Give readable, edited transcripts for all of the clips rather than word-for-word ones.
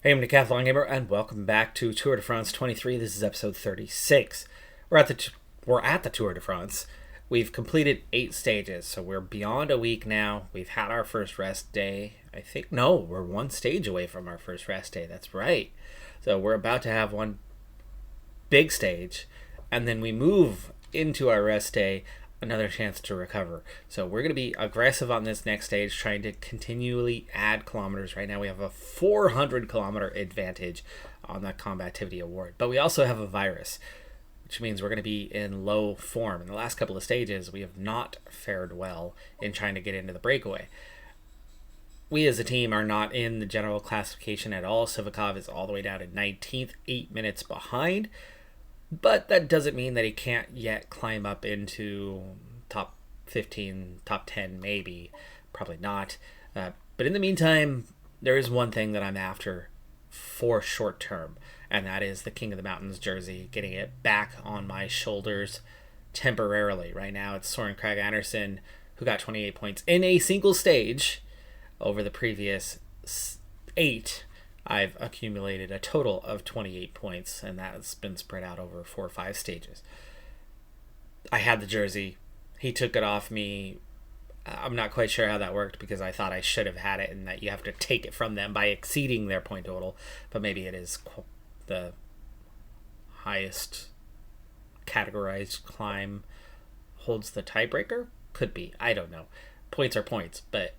Hey, I'm Decathlon Gamer, and welcome back to Tour de France 23. This is episode 36. We're at the Tour de France. We've completed 8 stages, so we're beyond a week now. We've had our first rest day. We're one stage away from our first rest day. That's right. So we're about to have one big stage, and then we move into our rest day, another chance to recover. So we're going to be aggressive on this next stage, trying to continually add kilometers. Right now we have a 400 kilometer advantage on that combativity award, but we also have a virus, which means we're going to be in low form. In the last couple of stages, we have not fared well in trying to get into the breakaway. We as a team are not in the general classification at all. Sivikov is all the way down to 19th, 8 minutes behind. But that doesn't mean that he can't yet climb up into top 15, top 10 maybe. Probably not. But in the meantime, there is one thing that I'm after for short term, and that is the King of the Mountains jersey, getting it back on my shoulders temporarily. Right now it's Soren Kragh Andersen, who got 28 points in a single stage. Over the previous 8, I've accumulated a total of 28 points, and that's been spread out over 4 or 5 stages. I had the jersey. He took it off me. I'm not quite sure how that worked, because I thought I should have had it and that you have to take it from them by exceeding their point total. But maybe it is the highest categorized climb holds the tiebreaker? Could be. I don't know. Points are points, but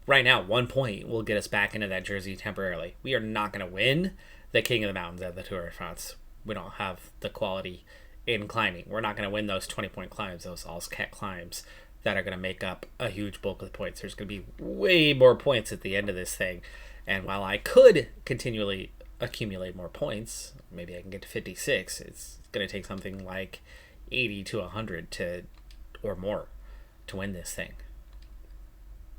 right now, 1 point will get us back into that jersey temporarily. We are not going to win the King of the Mountains at the Tour de France. We don't have the quality in climbing. We're not going to win those 20-point climbs, those all-cat climbs that are going to make up a huge bulk of the points. There's going to be way more points at the end of this thing. And while I could continually accumulate more points, maybe I can get to 56, it's going to take something like 80 to 100 or more to win this thing.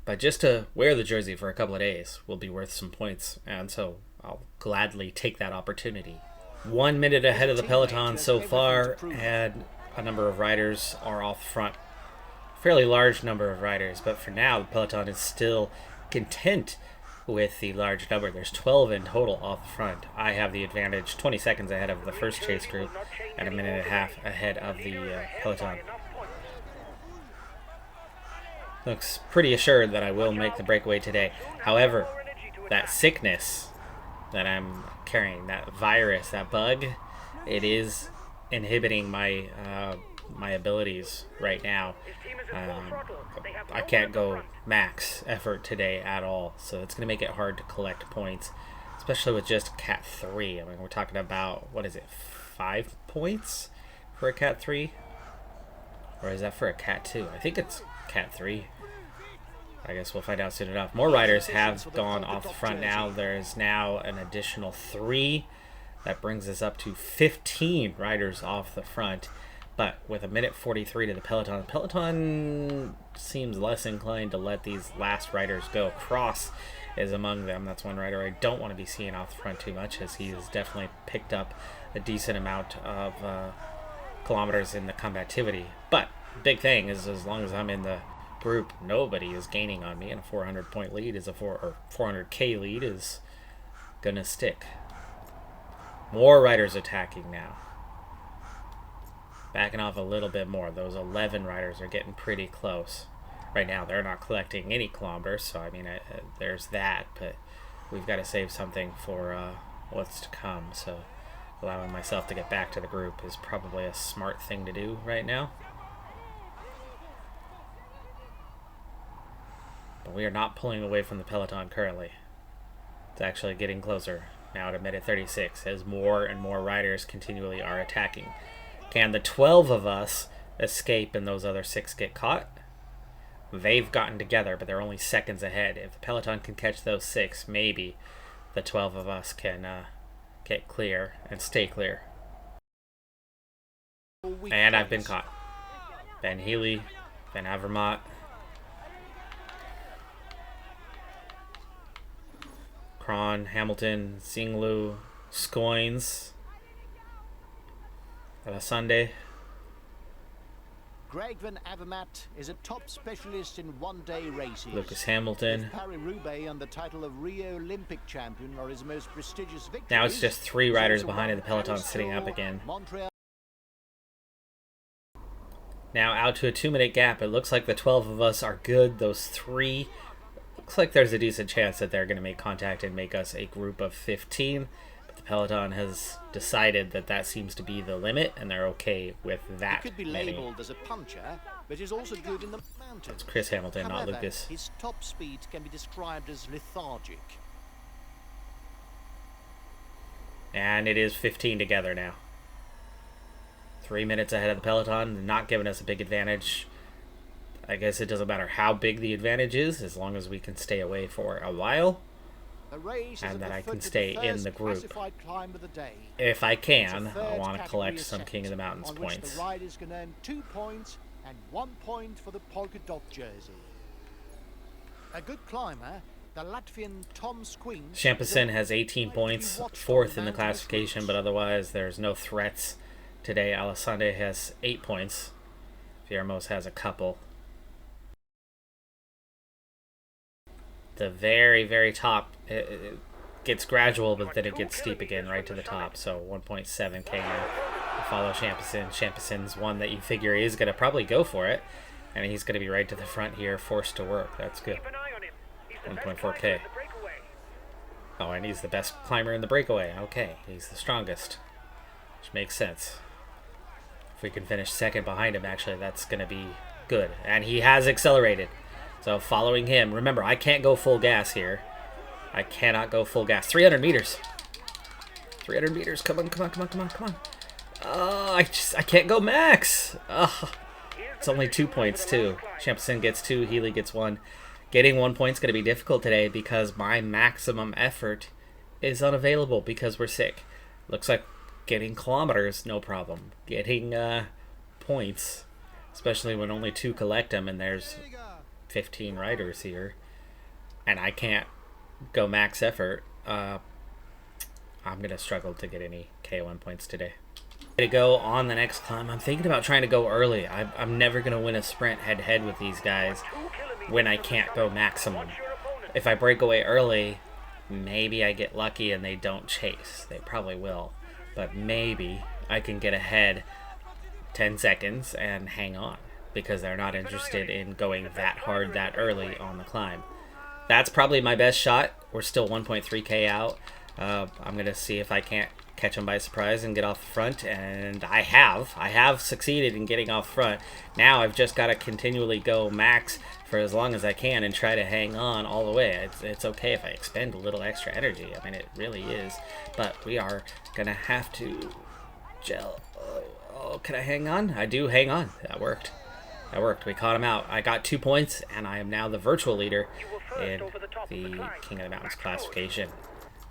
But just to wear the jersey for a couple of days will be worth some points, and so I'll gladly take that opportunity. 1 minute ahead of the peloton so far, and a number of riders are off front. Fairly large number of riders, but for now the peloton is still content with the large number. There's 12 in total off the front. I have the advantage, 20 seconds ahead of the first chase group and a minute and a half ahead of the peloton. Looks pretty assured that I will make the breakaway today. However, that sickness that I'm carrying, that virus, that bug, it is inhibiting my my abilities right now. I can't go max effort today at all, so it's going to make it hard to collect points, especially with just Cat 3. I mean, we're talking about, 5 points for a Cat 3? Or is that for a Cat 2? I think it's Cat 3. I guess we'll find out soon enough. More riders have gone off the front now. There's now an additional 3. That brings us up to 15 riders off the front. But with a minute 43 to the peloton seems less inclined to let these last riders go. Cross is among them. That's one rider I don't want to be seeing off the front too much, as he has definitely picked up a decent amount of kilometers in the combativity. But big thing is, as long as I'm in the group, nobody is gaining on me, and a 400-point lead is 400k lead is gonna stick. More riders attacking now. Backing off a little bit more. Those 11 riders are getting pretty close. Right now, they're not collecting any kilometers, so I mean, there's that, but we've got to save something for what's to come, so allowing myself to get back to the group is probably a smart thing to do right now. But we are not pulling away from the peloton currently. It's actually getting closer now to minute 36 as more and more riders continually are attacking. Can the 12 of us escape and those other 6 get caught? They've gotten together, but they're only seconds ahead. If the peloton can catch those 6, maybe the 12 of us can get clear and stay clear. And I've been caught. Ben Healy, Ben Avermaet, Kron, Hamilton, Singlu, Scoins, Sunday, Greg Van Avermaet is a top specialist in one-day races. Lucas Hamilton. Paris-Roubaix and the title of Rio Olympic champion are his most prestigious victories. Now it's just 3 riders behind, and the peloton sitting up again. Now out to a 2-minute gap. It looks like the 12 of us are good. Those 3, looks like there's a decent chance that they're going to make contact and make us a group of 15. But the peloton has decided that that seems to be the limit, and they're okay with that. He could be labelled as a puncher, but he's also good in the mountains. It's Chris Hamilton, not However, Lucas. his top speed can be described as lethargic. And it is 15 together now. 3 minutes ahead of the peloton, not giving us a big advantage. I guess it doesn't matter how big the advantage is, as long as we can stay away for a while. And that I can stay in the group. If I can, I want to collect some King of the Mountains points. The riders can earn 2 points and 1 point for the polka dot jersey. A good climber, the Latvian Tom Squeen. Champs-Elysées has 18 points, 4th in the classification, but otherwise there's no threats today. Alessandre has 8 points. Viermos has a couple. The very, very top, it gets gradual, but then it gets steep again right to the top. So 1.7k now. Follow Champs-Élysées. Champs-Élysées one that you figure is going to probably go for it, and he's going to be right to the front here, forced to work. That's good. 1.4k. Oh, and he's the best climber in the breakaway. Okay, he's the strongest, which makes sense. If we can finish 2nd behind him, actually, that's going to be good. And he has accelerated. So following him, remember, I can't go full gas here. I cannot go full gas. 300 meters. 300 meters. Come on, come on, come on, come on, come on. Oh, I can't go max. Oh, it's only 2 points, too. Champs-Élysées gets 2, Healy gets 1. Getting 1 point's going to be difficult today because my maximum effort is unavailable because we're sick. Looks like getting kilometers, no problem. Getting points, especially when only 2 collect them and there's 15 riders here, and I can't go max effort. I'm gonna struggle to get any K1 points today. To go on the next climb, I'm thinking about trying to go early. I'm never gonna win a sprint head-to-head with these guys when I can't go maximum. If I break away early, maybe I get lucky and they don't chase. They probably will, but maybe I can get ahead 10 seconds and hang on, because they're not interested in going that hard that early on the climb. That's probably my best shot. We're still 1.3k out. I'm going to see if I can't catch them by surprise and get off the front, and I have succeeded in getting off front. Now I've just got to continually go max for as long as I can and try to hang on all the way. It's okay if I expend a little extra energy. I mean, it really is, but we are going to have to gel. Oh, can I hang on? I do hang on. That worked. That worked. We caught him out. I got 2 points, and I am now the virtual leader in the King of the Mountains classification.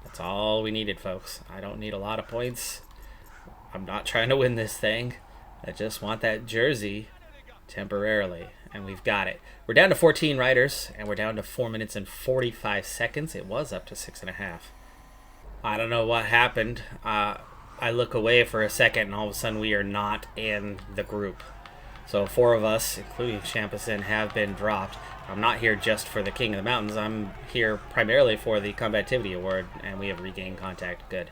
That's all we needed, folks. I don't need a lot of points. I'm not trying to win this thing. I just want that jersey temporarily, and we've got it. We're down to 14 riders, and we're down to 4 minutes and 45 seconds. It was up to 6.5. I don't know what happened. I look away for a second, and all of a sudden we are not in the group. So 4 of us, including Champs-Élysées, have been dropped. I'm not here just for the King of the Mountains. I'm here primarily for the Combativity Award, and we have regained contact. Good.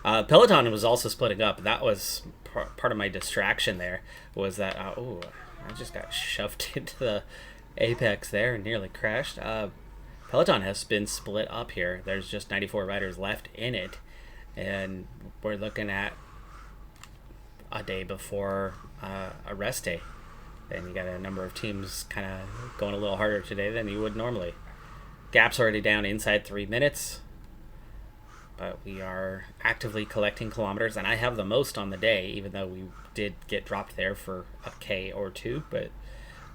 Peloton was also splitting up. That was part of my distraction there, was that, oh, I just got shoved into the apex there and nearly crashed. Peloton has been split up here. There's just 94 riders left in it, and we're looking at a day before a rest day. And you got a number of teams kind of going a little harder today than you would normally. Gap's already down inside 3 minutes, but we are actively collecting kilometers, and I have the most on the day, even though we did get dropped there for a K or 2, but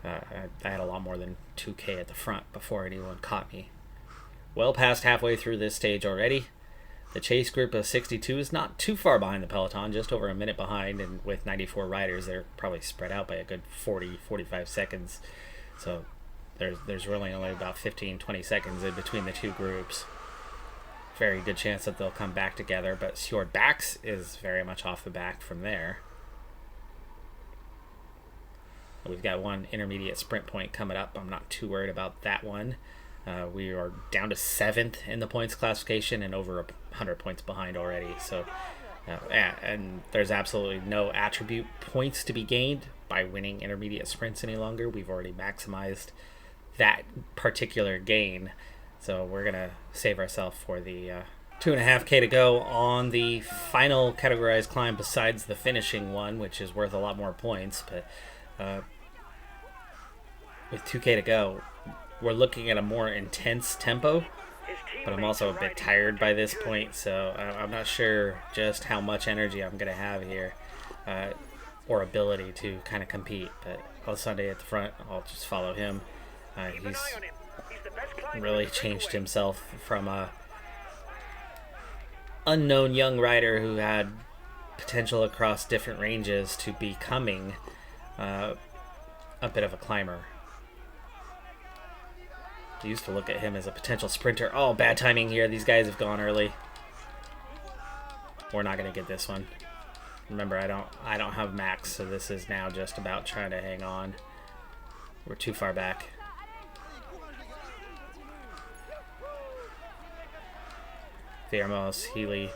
I had a lot more than 2K at the front before anyone caught me. Well past halfway through this stage already. The chase group of 62 is not too far behind the peloton, just over a minute behind, and with 94 riders, they're probably spread out by a good 40-45 seconds. So there's really only about 15-20 seconds in between the 2 groups. Very good chance that they'll come back together, but Sjord Baks is very much off the back from there. We've got one intermediate sprint point coming up. I'm not too worried about that one. We are down to 7th in the points classification and over 100 points behind already. So, and there's absolutely no attribute points to be gained by winning intermediate sprints any longer. We've already maximized that particular gain. So we're going to save ourselves for the 2.5K to go on the final categorized climb besides the finishing one, which is worth a lot more points. But with 2K to go, we're looking at a more intense tempo, but I'm also a bit tired by this point, so I'm not sure just how much energy I'm going to have here or ability to kind of compete. But on Sunday at the front, I'll just follow him. He's really changed himself from a unknown young rider who had potential across different ranges to becoming a bit of a climber. I used to look at him as a potential sprinter. Oh, bad timing here. These guys have gone early. We're not going to get this one. Remember, I don't have max, so this is now just about trying to hang on. We're too far back. Viermos, Healy.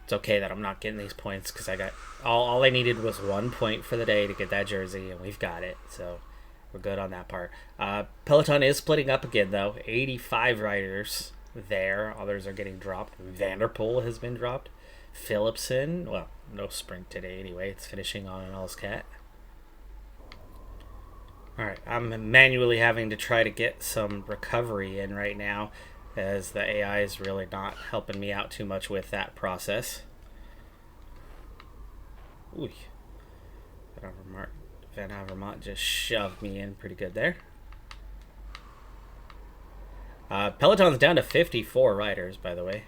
It's okay that I'm not getting these points because I got all I needed was 1 point for the day to get that jersey, and we've got it. So we're good on that part. Peloton is splitting up again, though. 85 riders there. Others are getting dropped. Vanderpool has been dropped. Philipsen, well, no sprint today anyway. It's finishing on an Allscat. All right, I'm manually having to try to get some recovery in right now, as the AI is really not helping me out too much with that process. Ooh. Van Avermaet just shoved me in pretty good there. Peloton's down to 54 riders, by the way.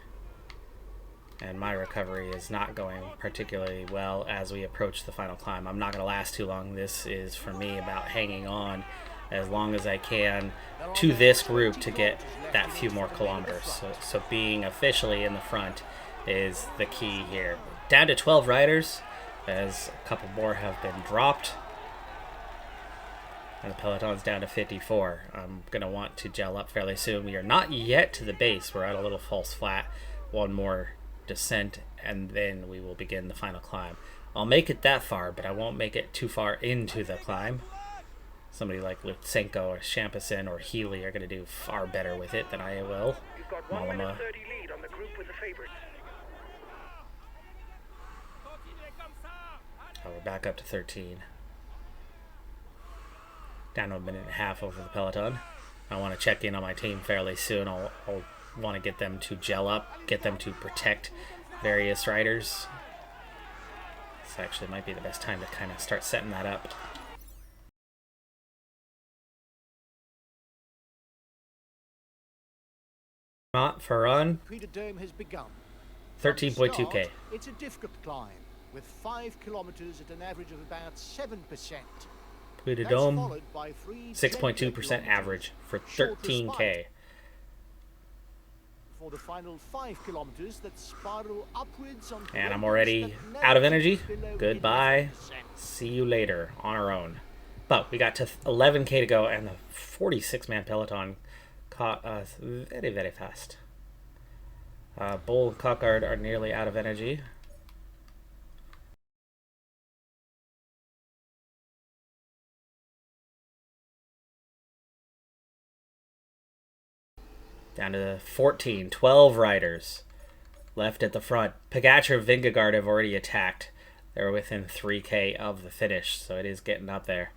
And my recovery is not going particularly well as we approach the final climb. I'm not going to last too long. This is, for me, about hanging on as long as I can to this group to get that few more kilometers. So being officially in the front is the key here. Down to 12 riders, as a couple more have been dropped. And the Peloton's down to 54. I'm going to want to gel up fairly soon. We are not yet to the base. We're at a little false flat. One more descent, and then we will begin the final climb. I'll make it that far, but I won't make it too far into the climb. Somebody like Lutsenko or Champs-Elysées or Healy are going to do far better with it than I will. You've got 1 minute 30 lead on the group with the favorites. Oh, we're back up to 13. Down to 1.5 minutes over the Peloton. I want to check in on my team fairly soon. I'll want to get them to gel up, get them to protect various riders. This actually might be the best time to kind of start setting that up. For run, 13.2K. It's a difficult climb with 5 kilometers at an average of about 7%. Puy de Dôme, 6.2% average for 13K. For the final 5 kilometers that spiral upwards on, and I'm already out of energy. Goodbye. See you later on our own. But we got to 11K to go, and the 46-man Peloton caught us very, very fast. Bull and Cockard are nearly out of energy. Down to 14, 12 riders left at the front. Pogačar and Vingegaard have already attacked. They're within 3K of the finish, so it is getting up there.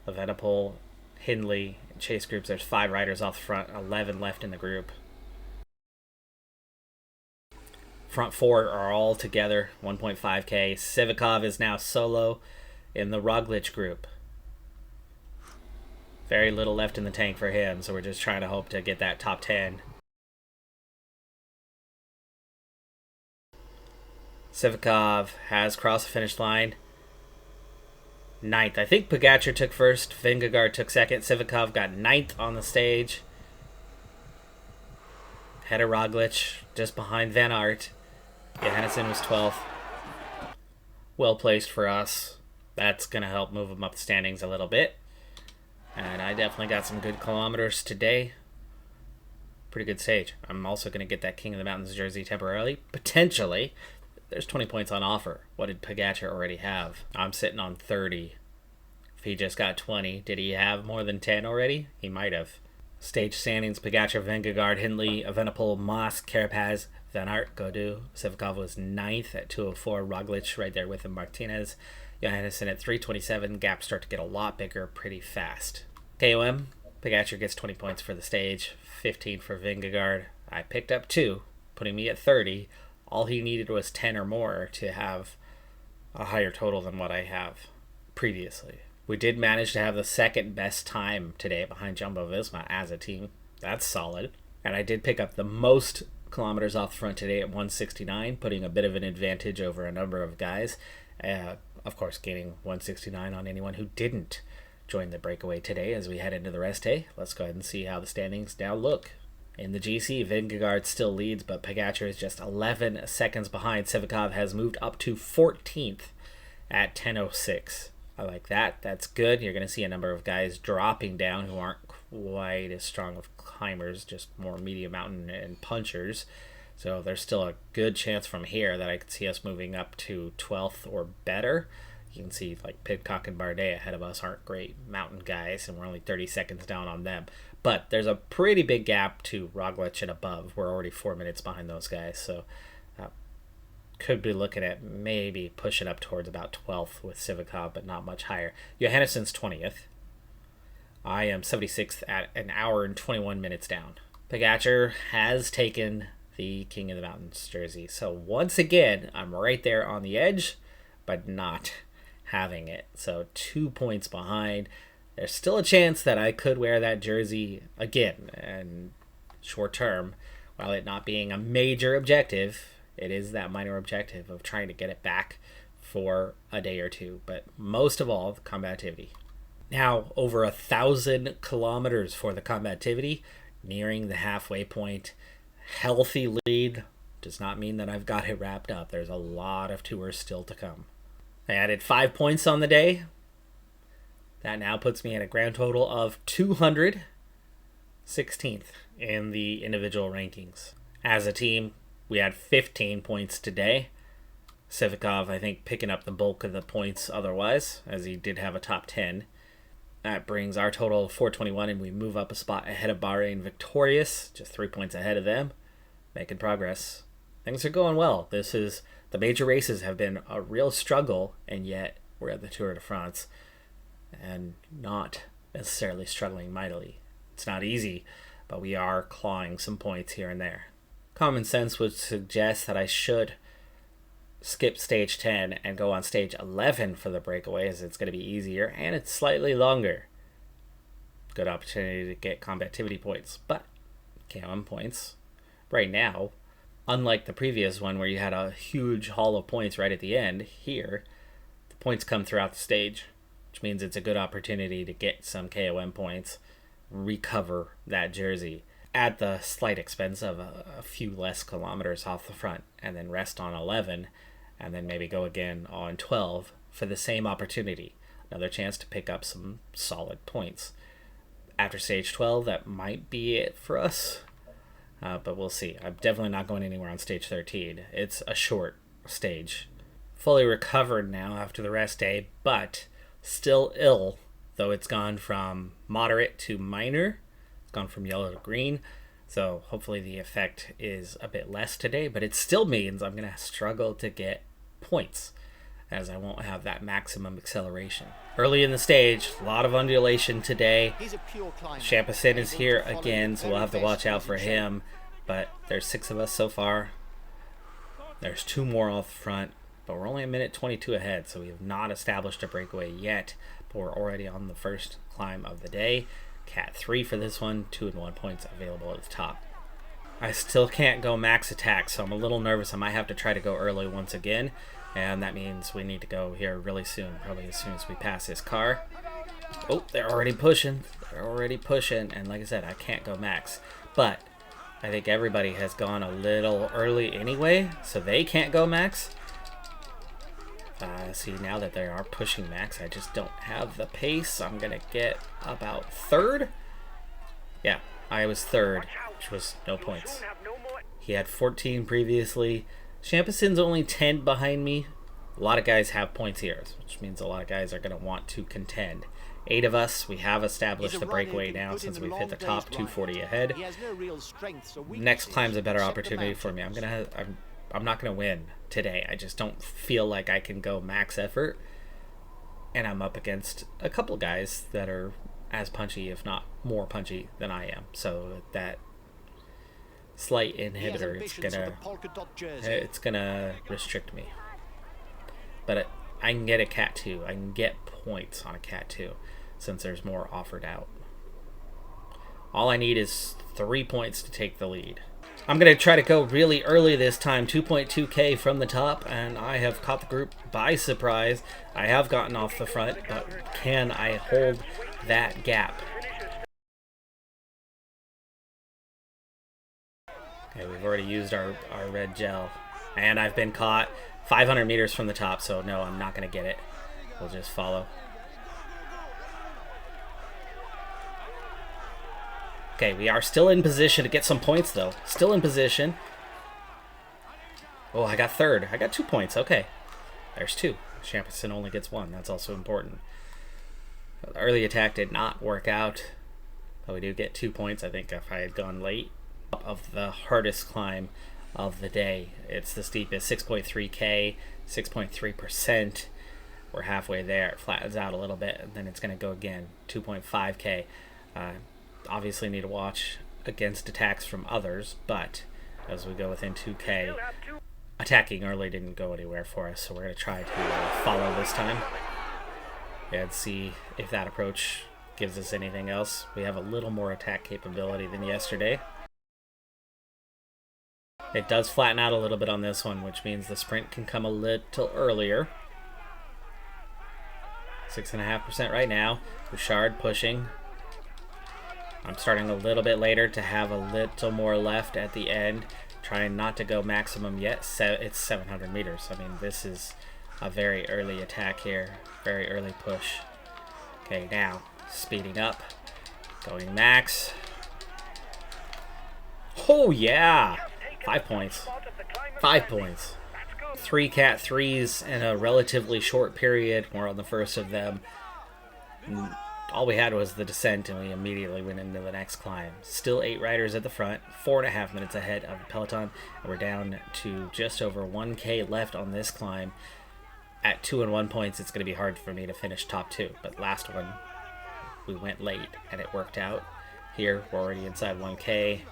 Evenepoel, Hindley, and Chase groups, there's 5 riders off the front, 11 left in the group. Front 4 are all together, 1.5K. Sivakov is now solo in the Roglic group. Very little left in the tank for him, so we're just trying to hope to get that top 10. Sivakov has crossed the finish line. 9th. I think Pogačar took first, Vingegaard took second. Sivakov got 9th on the stage. Ahead of Roglic, just behind Van Aert. Johannesson was 12th. Well placed for us. That's going to help move him up the standings a little bit. And I definitely got some good kilometers today. Pretty good stage. I'm also going to get that King of the Mountains jersey temporarily. Potentially. There's 20 points on offer. What did Pogacar already have? I'm sitting on 30. If he just got 20, did he have more than 10 already? He might have. Stage standings: Pogacar, Vingegaard, Hindley, Evenepoel, Moss, Carapaz, Van Aert, Gaudu. Sivakov was 9th at 204. Roglic right there with him. Martinez. Johannesson at 327. Gaps start to get a lot bigger pretty fast. KOM, Pogacar gets 20 points for the stage. 15 for Vingegaard. I picked up 2, putting me at 30. All he needed was 10 or more to have a higher total than what I have previously. We did manage to have the second best time today behind Jumbo-Visma as a team. That's solid. And I did pick up the most kilometers off the front today at 169, putting a bit of an advantage over a number of guys. Of course, gaining 169 on anyone who didn't join the breakaway today as we head into the rest day. Let's go ahead and see how the standings now look. In the GC, Vingegaard still leads, but Pogacar is just 11 seconds behind. Sivakov has moved up to 14th at 10:06. I like that. That's good. You're going to see a number of guys dropping down who aren't quite as strong of climbers, just more medium mountain and punchers. So there's still a good chance from here that I could see us moving up to 12th or better. You can see like Pidcock and Bardet ahead of us aren't great mountain guys, and we're only 30 seconds down on them. But there's a pretty big gap to Roglic and above. We're already 4 minutes behind those guys, so could be looking at maybe pushing up towards about 12th with Sivakov, but not much higher. Johannesson's 20th. I am 76th at an hour and 21 minutes down. Pogacar has taken the King of the Mountains jersey. So once again, I'm right there on the edge, but not having it. So 2 points behind. There's still a chance that I could wear that jersey again. And short term, while it not being a major objective, it is that minor objective of trying to get it back for a day or two. But most of all, the combativity. Now, over 1,000 kilometers for the combativity, nearing the halfway point. Healthy lead does not mean that I've got it wrapped up. There's a lot of tours still to come. I added 5 points on the day. That now puts me at a grand total of 216th in the individual rankings. As a team, we had 15 points today. Sivakov, I think, picking up the bulk of the points otherwise, as he did have a top 10. That brings our total of 421, and we move up a spot ahead of Bahrain Victorious, just 3 points ahead of them. Making progress. Things are going well. The major races have been a real struggle, and yet we're at the Tour de France and not necessarily struggling mightily. It's not easy, but we are clawing some points here and there. Common sense would suggest that I should skip stage 10 and go on stage 11 for the breakaway, as it's going to be easier and it's slightly longer. Good opportunity to get combativity points, but KOM points right now, unlike the previous one where you had a huge haul of points right at the end, here the points come throughout the stage, which means it's a good opportunity to get some KOM points, recover that jersey at the slight expense of a few less kilometers off the front, and then rest on 11, and then maybe go again on 12 for the same opportunity. Another chance to pick up some solid points. After stage 12, that might be it for us, but we'll see. I'm definitely not going anywhere on stage 13. It's a short stage. Fully recovered now after the rest day, but still ill, though it's gone from moderate to minor. Gone from yellow to green, so hopefully the effect is a bit less today, but it still means I'm going to struggle to get points as I won't have that maximum acceleration. Early in the stage, a lot of undulation today. Champs-Elysées is here again, so we'll have to watch out for him, but there's 6 of us so far. There's 2 more off the front, but we're only a minute 22 ahead, so we have not established a breakaway yet, but we're already on the first climb of the day. Cat 3 for this one, 2 and 1 points available at the top. I still can't go max attack, so I'm a little nervous. I might have to try to go early once again, and that means we need to go here really soon, probably as soon as we pass this car. Oh, they're already pushing, and like I said, I can't go max, but I think everybody has gone a little early anyway, so they can't go max. See, now that they are pushing max, I just don't have the pace. I'm going to get about third. Yeah, I was third, which was no points. He had 14 previously. Champs-Elysées only 10 behind me. A lot of guys have points here, which means a lot of guys are going to want to contend. 8 of us, we have established the breakaway now since we've hit the top, 240 ahead. Next climb's a better opportunity for me. I'm not going to win today. I just don't feel like I can go max effort. And I'm up against a couple guys that are as punchy, if not more punchy, than I am. So that slight inhibitor, it's gonna restrict me. But I can get a Cat 2. I can get points on a Cat 2 since there's more offered out. All I need is 3 points to take the lead. I'm going to try to go really early this time, 2.2k from the top, and I have caught the group by surprise. I have gotten off the front, but can I hold that gap? Okay, we've already used our red gel, and I've been caught 500 meters from the top, so no, I'm not going to get it. We'll just follow. Okay, we are still in position to get some points, though. Still in position. Oh, I got third. I got 2 points. Okay. There's 2. Champs-Elysées only gets 1. That's also important. The early attack did not work out, but we do get 2 points. I think if I had gone late. Of the hardest climb of the day. It's the steepest, 6.3k, 6.3%. We're halfway there. It flattens out a little bit, and then it's going to go again, 2.5k. Obviously need to watch against attacks from others, but as we go within 2k, attacking early didn't go anywhere for us, so we're going to try to follow this time and see if that approach gives us anything else. We have a little more attack capability than yesterday. It does flatten out a little bit on this one, which means the sprint can come a little earlier. 6.5% right now. Bouchard pushing. I'm starting a little bit later to have a little more left at the end. Trying not to go maximum yet. It's 700 meters. I mean, this is a very early attack here. Very early push. Okay, now speeding up. Going max. Oh, yeah. 5 points. 5 points. 3 Cat 3s in a relatively short period. We're on the first of them. All we had was the descent, and we immediately went into the next climb. Still 8 riders at the front, 4.5 minutes ahead of the peloton, and we're down to just over 1k left on this climb. At 2 and 1 points, it's going to be hard for me to finish top 2, but last one, we went late, and it worked out. Here, we're already inside 1k.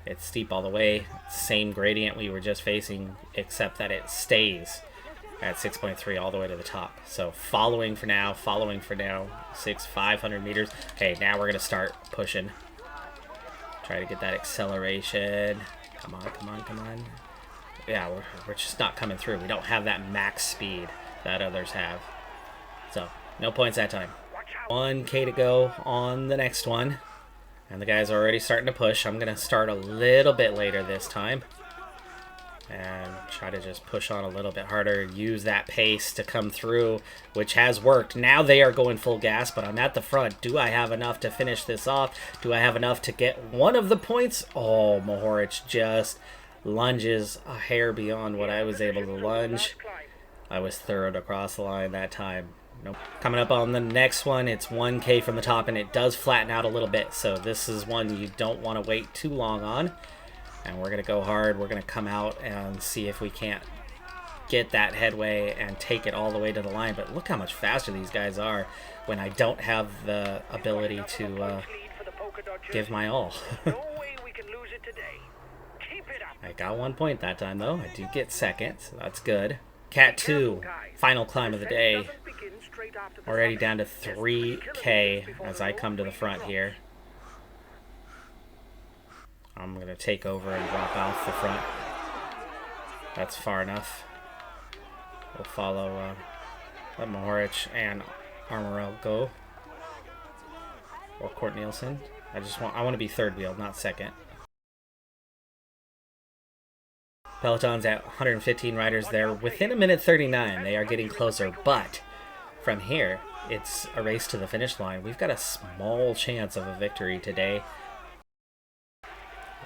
It's steep all the way. Same gradient we were just facing, except that it stays at 6.3 all the way to the top. So following for now, 500 meters. Okay, now we're going to start pushing. Try to get that acceleration. Come on, come on, come on. Yeah, we're just not coming through. We don't have that max speed that others have. So, no points that time. 1k to go on the next one. And the guys are already starting to push. I'm going to start a little bit later this time. And try to just push on a little bit harder. Use that pace to come through, which has worked. Now they are going full gas, but I'm at the front. Do I have enough to finish this off? Do I have enough to get one of the points? Oh, Mohoric just lunges a hair beyond what I was able to lunge. I was third across the line that time. Nope. Coming up on the next one, it's 1k from the top, and it does flatten out a little bit. So this is one you don't want to wait too long on. And we're going to go hard. We're going to come out and see if we can't get that headway and take it all the way to the line. But look how much faster these guys are when I don't have the ability to give my all. I got 1 point that time, though. I do get second, so that's good. Cat 2, final climb of the day. Already down to 3k as I come to the front here. I'm going to take over and drop off the front. That's far enough. We'll follow let Mohoric and Armorel go. Or Court Nielsen. I want to be third wheel, not second. Peloton's at 115 riders. They're within a minute 39. They are getting closer, but from here, it's a race to the finish line. We've got a small chance of a victory today.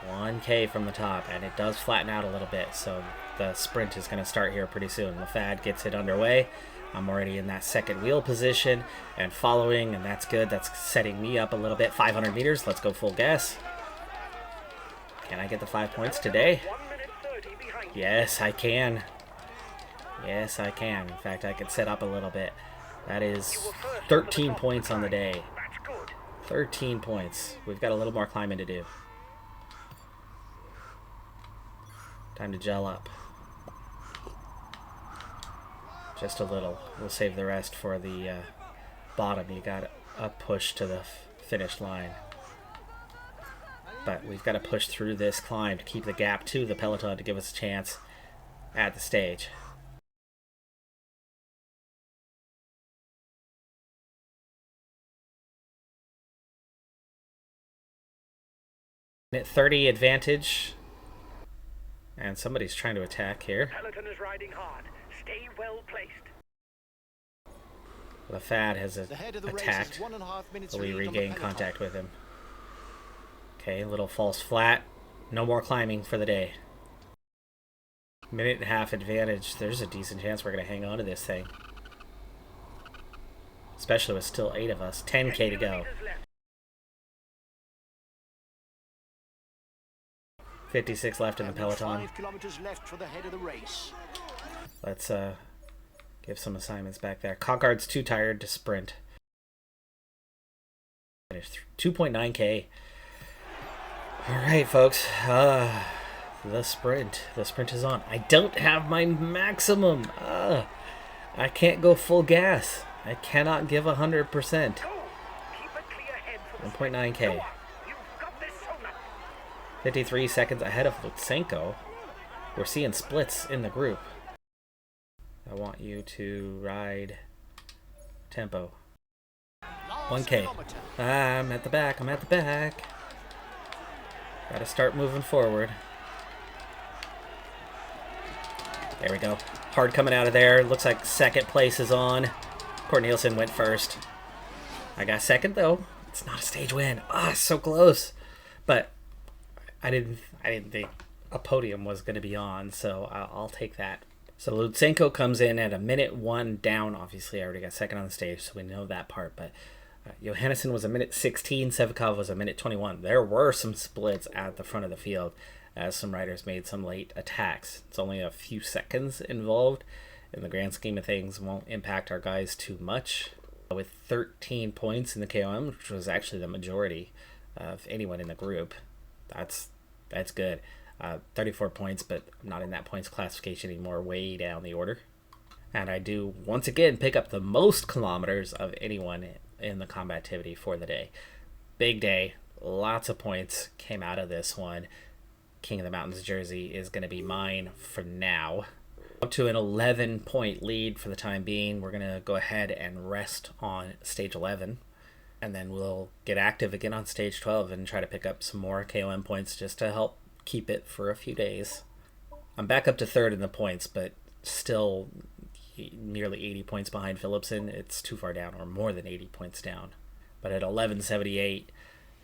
1K from the top, and it does flatten out a little bit, so the sprint is going to start here pretty soon. LaFad gets it underway. I'm already in that second wheel position and following, and that's good. That's setting me up a little bit. 500 meters. Let's go full gas. Can I get the 5 points today? Yes, I can. Yes, I can. In fact, I could set up a little bit. That is 13 points on the day. 13 points. We've got a little more climbing to do. Time to gel up. Just a little. We'll save the rest for the bottom. You got a push to the finish line. But we've got to push through this climb to keep the gap to the peloton to give us a chance at the stage. Minute 30 advantage. And somebody's trying to attack here. Peloton is riding hard. Stay well placed. LaFad has attacked, but we regain contact with him. Okay, a little false flat. No more climbing for the day. Minute and a half advantage. There's a decent chance we're going to hang on to this thing. Especially with still 8 of us. 10K to go. 56 left in the peloton. 5 kilometers left for the head of the race. Let's give some assignments back there. Cockard's too tired to sprint. 2.9K. All right, folks. The sprint is on. I don't have my maximum. I can't go full gas. I cannot give 100%. 1.9K. 53 seconds ahead of Lutsenko. We're seeing splits in the group. I want you to ride tempo. 1K. I'm at the back. I'm at the back. Gotta start moving forward. There we go. Hard coming out of there. Looks like second place is on. Corneliusen went first. I got second though. It's not a stage win. So close. But I didn't think a podium was going to be on, so I'll take that. So Lutsenko comes in at a minute 1 down. Obviously, I already got second on the stage, so we know that part. But Johannesson was a minute 16. Sevikov was a minute 21. There were some splits at the front of the field as some riders made some late attacks. It's only a few seconds involved. In the grand scheme of things, won't impact our guys too much. With 13 points in the KOM, which was actually the majority of anyone in the group, that's good. 34 points, but I'm not in that points classification anymore, way down the order. And I do, once again, pick up the most kilometers of anyone in the combativity for the day. Big day, lots of points came out of this one. King of the Mountains jersey is going to be mine for now. Up to an 11-point lead for the time being. We're going to go ahead and rest on stage 11. And then we'll get active again on stage 12 and try to pick up some more KOM points just to help keep it for a few days. I'm back up to third in the points, but still nearly 80 points behind Philipsen. It's too far down, or more than 80 points down. But at 1178,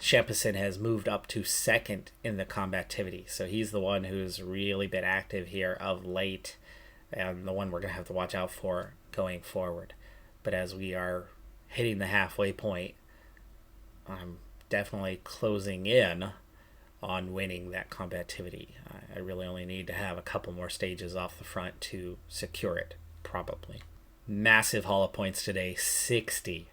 Champs-Elysées has moved up to second in the combativity. So he's the one who's really been active here of late, and the one we're going to have to watch out for going forward. But as we are hitting the halfway point, I'm definitely closing in on winning that combativity. I really only need to have a couple more stages off the front to secure it, probably. Massive haul of points today, 60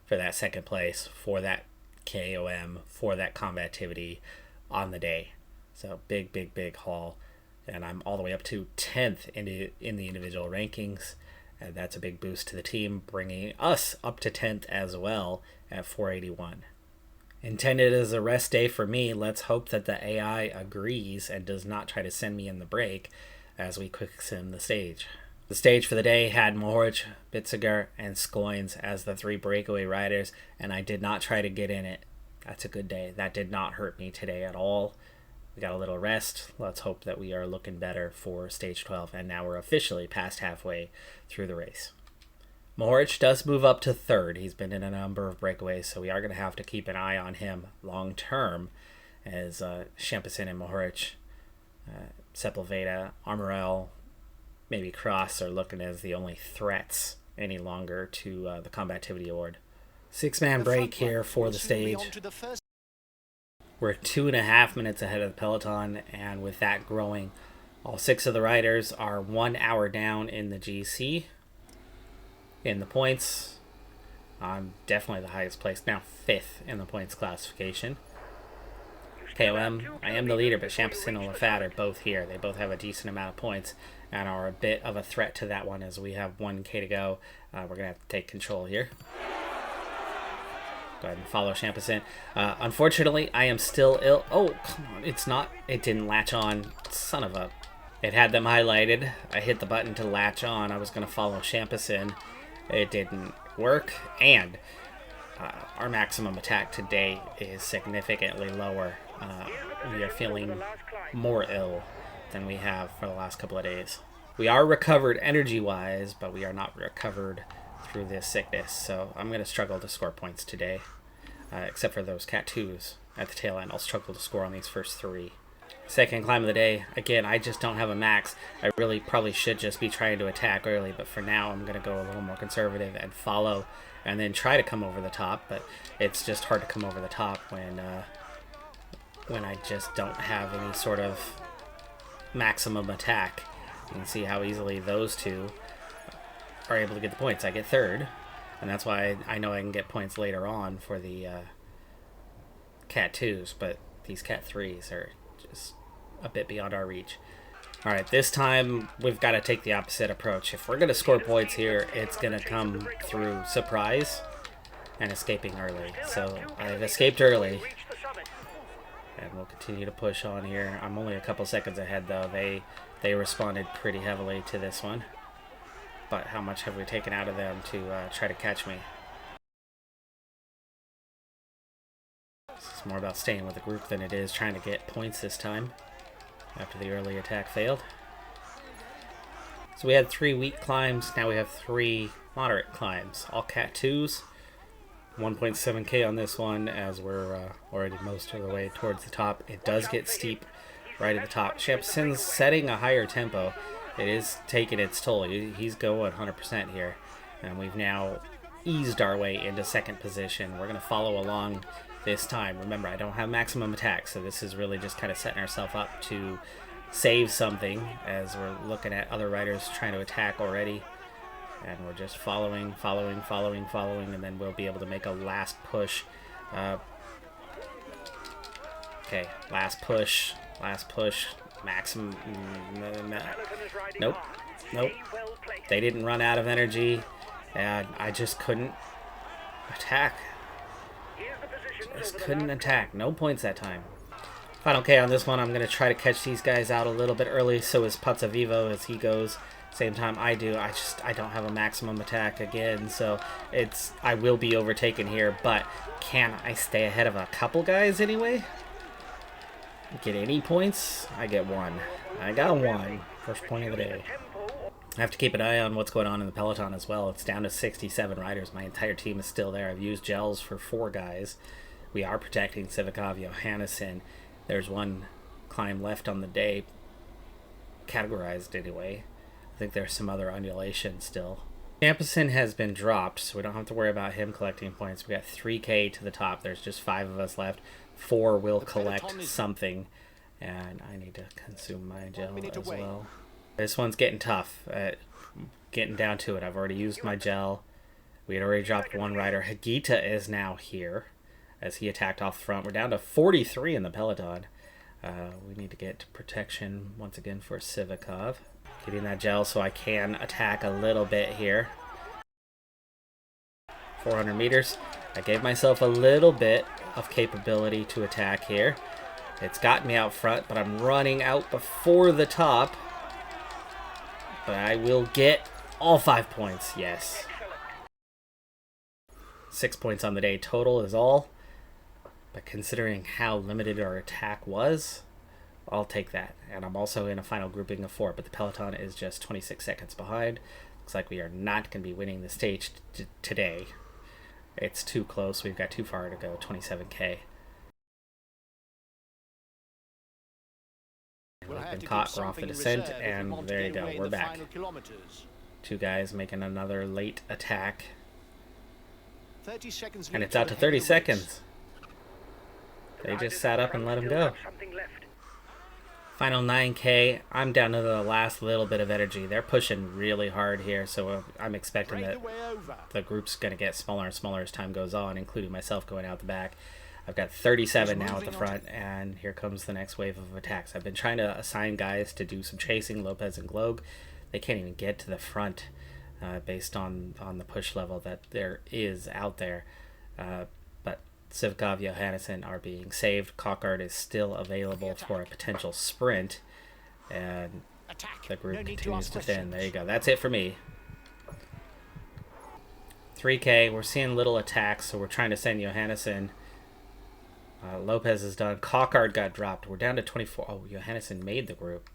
for that second place, for that KOM, for that combativity on the day. So big haul. And I'm all the way up to 10th in the individual rankings. And that's a big boost to the team, bringing us up to 10th as well at 481. Intended as a rest day for me, let's hope that the AI agrees and does not try to send me in the break as we quick sim the stage. The stage for the day had Mohoric, Bitziger, and Scoins as the 3 breakaway riders, and I did not try to get in it. That's a good day. That did not hurt me today at all. We got a little rest. Let's hope that we are looking better for stage 12. And now we're officially past halfway through the race. Mohoric does move up to third. He's been in a number of breakaways, so we are going to have to keep an eye on him long term, as Champs-Elysées and Mohoric, Sepulveda, Armorel, maybe Cross are looking as the only threats any longer to the Combativity Award. 6-man break here for the stage. We're 2.5 minutes ahead of the peloton, and with that growing, all 6 of the riders are 1 hour down in the GC. In the points, I'm definitely the highest placed, now 5th in the points classification. KOM, I am the leader, but Champs-Elysées and Lafayette are both here. They both have a decent amount of points and are a bit of a threat to that one as we have 1K to go. We're going to have to take control here. Go ahead and follow Champs-Elysées. Unfortunately, I am still ill. Oh, come on. It's not. It didn't latch on. Son of a... It had them highlighted. I hit the button to latch on. I was going to follow Champs-Elysées. It didn't work. And our maximum attack today is significantly lower. We are feeling more ill than we have for the last couple of days. We are recovered energy-wise, but we are not recovered through this sickness, so I'm going to struggle to score points today, except for those Cat 2s at the tail end. I'll struggle to score on these first 3. Second climb of the day. Again, I just don't have a max. I really probably should just be trying to attack early, but for now I'm going to go a little more conservative and follow and then try to come over the top, but it's just hard to come over the top when I just don't have any sort of maximum attack. You can see how easily those two are able to get the points. I get third, and that's why I know I can get points later on for the Cat 2s, but these Cat 3s are just a bit beyond our reach. Alright, this time we've got to take the opposite approach. If we're going to score points here, it's going to come through surprise and escaping early. So I've escaped early, and we'll continue to push on here. I'm only a couple seconds ahead, though. They responded pretty heavily to this one. But how much have we taken out of them to try to catch me? It's more about staying with the group than it is trying to get points this time, after the early attack failed. So we had 3 weak climbs, now we have 3 moderate climbs. All Cat 2s, 1.7k on this one, as we're already most of the way towards the top. It does get steep right at the top. Champs-Elysées setting a higher tempo. It is taking its toll. He's going 100% here. And we've now eased our way into second position. We're going to follow along this time. Remember, I don't have maximum attack, so this is really just kind of setting ourselves up to save something as we're looking at other riders trying to attack already. And we're just following, and then we'll be able to make a last push. Okay, last push. Maximum. Nope. They didn't run out of energy, and I just couldn't attack. No points that time. Final K on this one. I'm going to try to catch these guys out a little bit early. So is Puzza Vivo as he goes. Same time I do. I don't have a maximum attack again, so I will be overtaken here. But can I stay ahead of a couple guys anyway? Get any points? I get 1. I got 1. First point of the day. I have to keep an eye on what's going on in the peloton as well. It's down to 67 riders. My entire team is still there. I've used gels for 4 guys. We are protecting Civikov, Johannesson. There's 1 climb left on the day, categorized anyway. I think there's some other undulation still. Champs-Elysées has been dropped, so we don't have to worry about him collecting points. We got 3k to the top. There's just 5 of us left. 4 will collect something, and I need to consume my gel as well. This one's getting tough. Getting down to it. I've already used my gel. We had already dropped 1 rider. Hagita is now here as he attacked off the front. We're down to 43 in the peloton. We need to get to protection once again for Civikov. Getting that gel so I can attack a little bit here. 400 meters. I gave myself a little bit of capability to attack here. It's got me out front, but I'm running out before the top. But I will get all 5 points, yes. 6 points on the day total is all. But considering how limited our attack was, I'll take that. And I'm also in a final grouping of 4, but the peloton is just 26 seconds behind. Looks like we are not going to be winning the stage today. It's too close. We've got too far to go, 27K. We've been caught. We're off the descent, and there you go. We're back. 2 guys making another late attack. 30 seconds And it's out to 30 seconds. They just sat up and let him go. Final 9K. I'm down to the last little bit of energy. They're pushing really hard here, so I'm expecting that the group's going to get smaller and smaller as time goes on, including myself going out the back. I've got 37 now at the front, and here comes the next wave of attacks. I've been trying to assign guys to do some chasing, Lopez and Glogue. They can't even get to the front based on the push level that there is out there. But Sivkov, Johannesson are being saved. Cockart is still available for a potential sprint, and the group continues to thin. There you go. That's it for me. 3K, we're seeing little attacks, so we're trying to send Johannesson. Lopez is done. Cockart got dropped. We're down to 24. Oh, Johannesson made the group.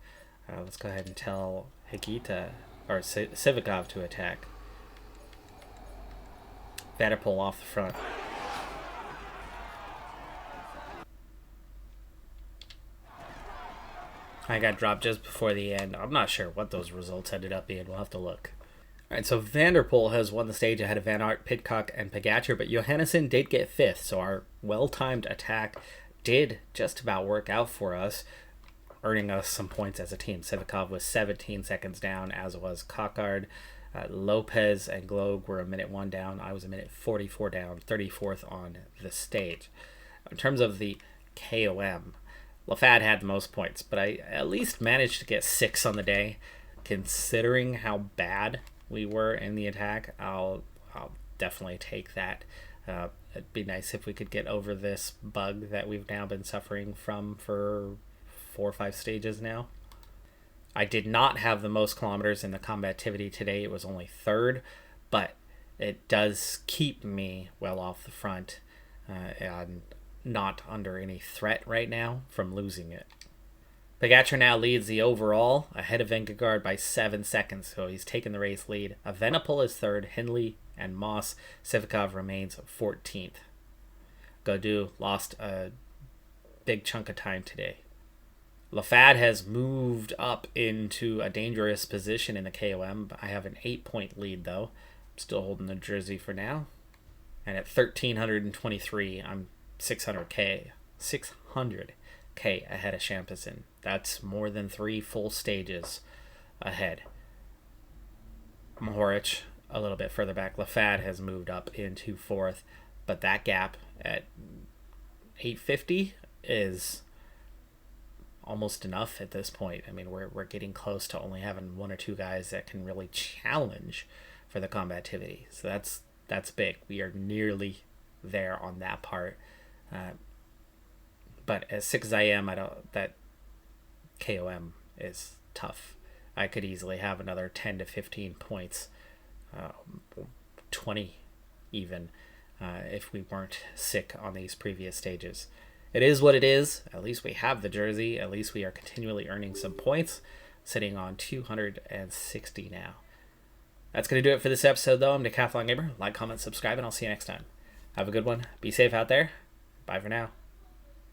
Let's go ahead and tell Higita or Sivkov to attack. Vanderpool off the front. I got dropped just before the end. I'm not sure what those results ended up being. We'll have to look. All right, so Vanderpool has won the stage ahead of Van Aert, Pidcock, and Pogacar, but Johannesson did get 5th, so our well-timed attack did just about work out for us, earning us some points as a team. Sivkov was 17 seconds down, as was Cockart. Lopez and Glogue were a minute 1 down. I was a minute 44 down, 34th on the stage. In terms of the KOM, Lafad had the most points, but I at least managed to get 6 on the day. Considering how bad we were in the attack, I'll definitely take that. It'd be nice if we could get over this bug that we've now been suffering from for 4 or 5 stages now. I did not have the most kilometers in the combativity today. It was only 3rd, but it does keep me well off the front and not under any threat right now from losing it. Pogacar now leads the overall, ahead of Vingegaard by 7 seconds, so he's taken the race lead. Evenepoel is 3rd, Hindley and Moss. Sivkov remains 14th. Gaudu lost a big chunk of time today. Lafad has moved up into a dangerous position in the KOM. I have an 8-point lead, though. I'm still holding the jersey for now. And at 1,323, I'm 600K ahead of Champs-Elysées. That's more than 3 full stages ahead. Mohoric a little bit further back. Lafad has moved up into 4th, but that gap at 850 is almost enough at this point. I mean, we're getting close to only having 1 or 2 guys that can really challenge for the combativity. So that's big. We are nearly there on that part. But as sick as I am, that KOM is tough. I could easily have another 10 to 15 points, 20 even, if we weren't sick on these previous stages. It is what it is. At least we have the jersey. At least we are continually earning some points, sitting on 260 now. That's going to do it for this episode, though. I'm Decathlon Gamer. Like, comment, subscribe, and I'll see you next time. Have a good one. Be safe out there. Bye for now.